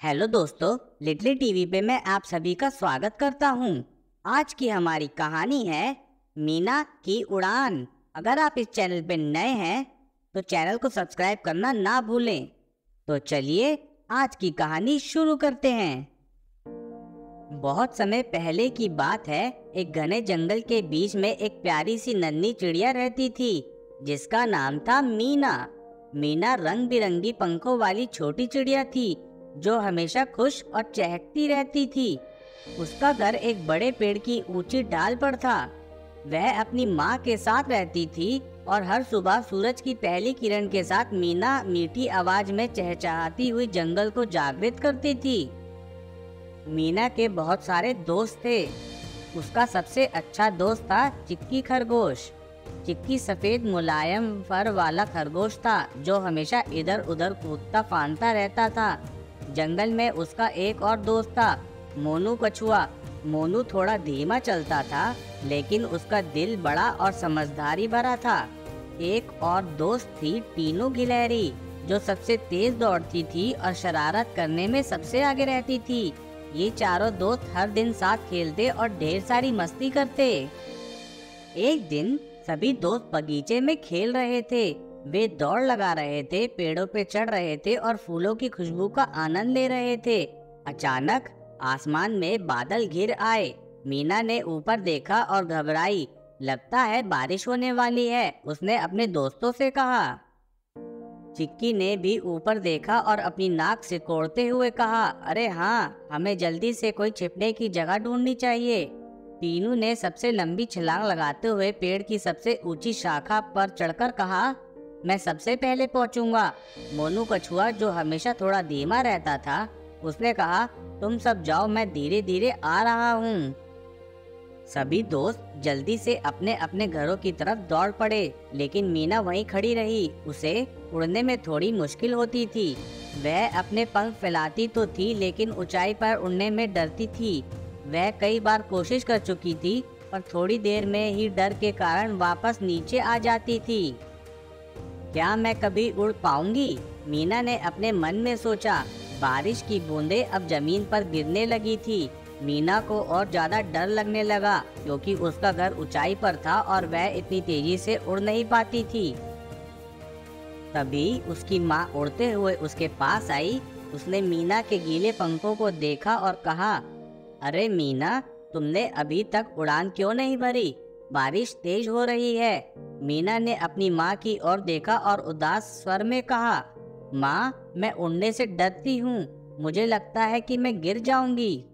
Hello दोस्तों, लिटली TV पे मैं आप सभी का स्वागत करता हूँ। आज की हमारी कहानी है मीना की उड़ान। अगर आप इस चैनल पे नए हैं तो चैनल को सब्सक्राइब करना ना भूलें। तो चलिए आज की कहानी शुरू करते हैं। बहुत समय पहले की बात है। एक घने जंगल के बीच में एक प्यारी सी नन्ही चिड़िया रहती थी जिसका नाम था मीना। मीना रंग बिरंगी पंखों वाली छोटी चिड़िया थी जो हमेशा खुश और चहकती रहती थी। उसका घर एक बड़े पेड़ की ऊंची डाल पर था। वह अपनी माँ के साथ रहती थी और हर सुबह सूरज की पहली किरण के साथ मीना मीठी आवाज में चहचहाती हुई जंगल को जागृत करती थी। मीना के बहुत सारे दोस्त थे। उसका सबसे अच्छा दोस्त था चिक्की खरगोश। चिक्की सफेद मुलायम फर वाला खरगोश था जो हमेशा इधर उधर कूदता फांदता रहता था। जंगल में उसका एक और दोस्त था, मोनू कछुआ। मोनू थोड़ा धीमा चलता था लेकिन उसका दिल बड़ा और समझदारी भरा था। एक और दोस्त थी टीनू गिलहरी जो सबसे तेज दौड़ती थी और शरारत करने में सबसे आगे रहती थी। ये चारों दोस्त हर दिन साथ खेलते और ढेर सारी मस्ती करते। एक दिन सभी दोस्त बगीचे में खेल रहे थे। वे दौड़ लगा रहे थे, पेड़ों पे चढ़ रहे थे और फूलों की खुशबू का आनंद ले रहे थे। अचानक आसमान में बादल घिर आए। मीना ने ऊपर देखा और घबराई। लगता है बारिश होने वाली है, उसने अपने दोस्तों से कहा। चिक्की ने भी ऊपर देखा और अपनी नाक सिकोड़ते हुए कहा, अरे हाँ, हमें जल्दी से कोई छिपने की जगह ढूंढनी चाहिए। टीनू ने सबसे लंबी छलांग लगाते हुए पेड़ की सबसे ऊंची शाखा पर चढ़कर कहा, मैं सबसे पहले पहुंचूंगा। मोनू कछुआ जो हमेशा थोड़ा धीमा रहता था, उसने कहा, तुम सब जाओ, मैं धीरे धीरे आ रहा हूँ। सभी दोस्त जल्दी से अपने अपने घरों की तरफ दौड़ पड़े, लेकिन मीना वहीं खड़ी रही। उसे उड़ने में थोड़ी मुश्किल होती थी। वह अपने पंख फैलाती तो थी लेकिन ऊंचाई पर उड़ने में डरती थी। वह कई बार कोशिश कर चुकी थी पर थोड़ी देर में ही डर के कारण वापस नीचे आ जाती थी। क्या मैं कभी उड़ पाऊंगी? मीना ने अपने मन में सोचा। बारिश की बूंदें अब जमीन पर गिरने लगी थी। मीना को और ज्यादा डर लगने लगा क्योंकि उसका घर ऊंचाई पर था और वह इतनी तेजी से उड़ नहीं पाती थी। तभी उसकी माँ उड़ते हुए उसके पास आई। उसने मीना के गीले पंखों को देखा और कहा, अरे मीना, तुमने अभी तक उड़ान क्यों नहीं भरी? बारिश तेज हो रही है। मीना ने अपनी माँ की ओर देखा और उदास स्वर में कहा, माँ, मैं उड़ने से डरती हूँ। मुझे लगता है कि मैं गिर जाऊंगी।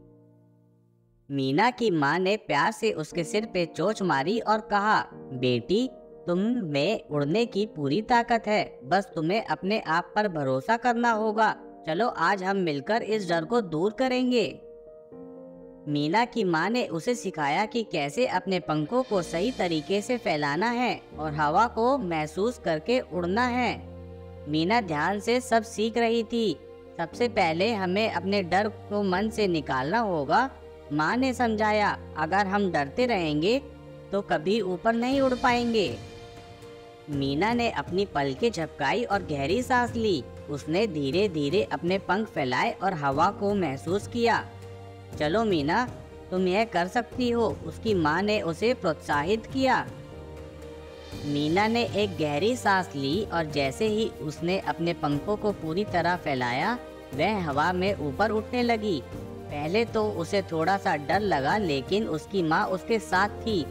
मीना की माँ ने प्यार से उसके सिर पे चोंच मारी और कहा, बेटी, तुम में उड़ने की पूरी ताकत है। बस तुम्हें अपने आप पर भरोसा करना होगा। चलो आज हम मिलकर इस डर को दूर करेंगे। मीना की माँ ने उसे सिखाया कि कैसे अपने पंखों को सही तरीके से फैलाना है और हवा को महसूस करके उड़ना है। मीना ध्यान से सब सीख रही थी। सबसे पहले हमें अपने डर को मन से निकालना होगा, माँ ने समझाया। अगर हम डरते रहेंगे तो कभी ऊपर नहीं उड़ पाएंगे। मीना ने अपनी पलकें झपकाई और गहरी सांस ली। उसने धीरे धीरे अपने पंख फैलाए और हवा को महसूस किया। चलो मीना, तुम यह कर सकती हो, उसकी माँ ने उसे प्रोत्साहित किया। मीना ने एक गहरी सांस ली और जैसे ही उसने अपने पंखों को पूरी तरह फैलाया, वह हवा में ऊपर उठने लगी। पहले तो उसे थोड़ा सा डर लगा लेकिन उसकी माँ उसके साथ थी।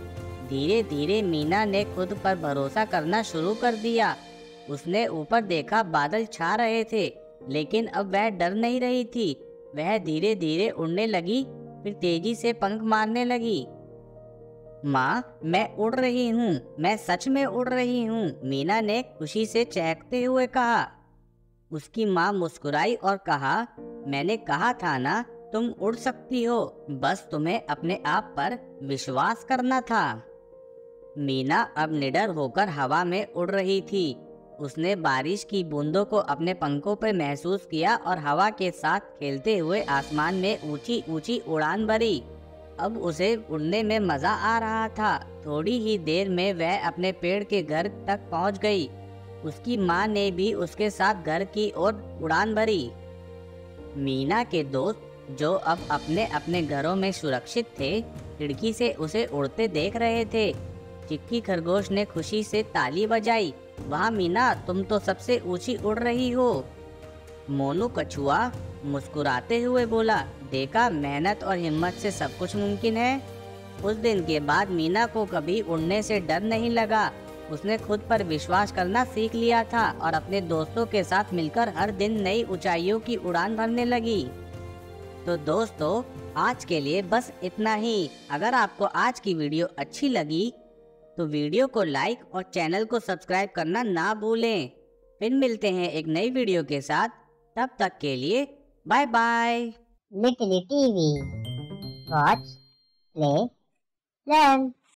धीरे धीरे मीना ने खुद पर भरोसा करना शुरू कर दिया। उसने ऊपर देखा, बादल छा रहे थे लेकिन अब वह डर नहीं रही थी। वह धीरे धीरे उड़ने लगी, फिर तेजी से पंख मारने लगी। माँ, मैं उड़ रही हूँ, मैं सच में उड़ रही हूँ, मीना ने खुशी से चहकते हुए कहा। उसकी माँ मुस्कुराई और कहा, मैंने कहा था ना, तुम उड़ सकती हो, बस तुम्हें अपने आप पर विश्वास करना था। मीना अब निडर होकर हवा में उड़ रही थी। उसने बारिश की बूंदों को अपने पंखों पर महसूस किया और हवा के साथ खेलते हुए आसमान में ऊंची ऊंची उड़ान भरी। अब उसे उड़ने में मजा आ रहा था। थोड़ी ही देर में वह अपने पेड़ के घर तक पहुंच गई। उसकी माँ ने भी उसके साथ घर की ओर उड़ान भरी। मीना के दोस्त जो अब अपने अपने घरों में सुरक्षित थे, खिड़की से उसे उड़ते देख रहे थे। चिक्की खरगोश ने खुशी से ताली बजाई। वाह मीना, तुम तो सबसे ऊंची उड़ रही हो। मोनू कछुआ मुस्कुराते हुए बोला, देखा, मेहनत और हिम्मत से सब कुछ मुमकिन है। उस दिन के बाद मीना को कभी उड़ने से डर नहीं लगा। उसने खुद पर विश्वास करना सीख लिया था और अपने दोस्तों के साथ मिलकर हर दिन नई ऊंचाइयों की उड़ान भरने लगी। तो दोस्तों, आज के लिए बस इतना ही। अगर आपको आज की वीडियो अच्छी लगी तो वीडियो को लाइक और चैनल को सब्सक्राइब करना ना भूलें। फिर मिलते हैं एक नई वीडियो के साथ। तब तक के लिए bye bye. Little TV, watch, play, learn.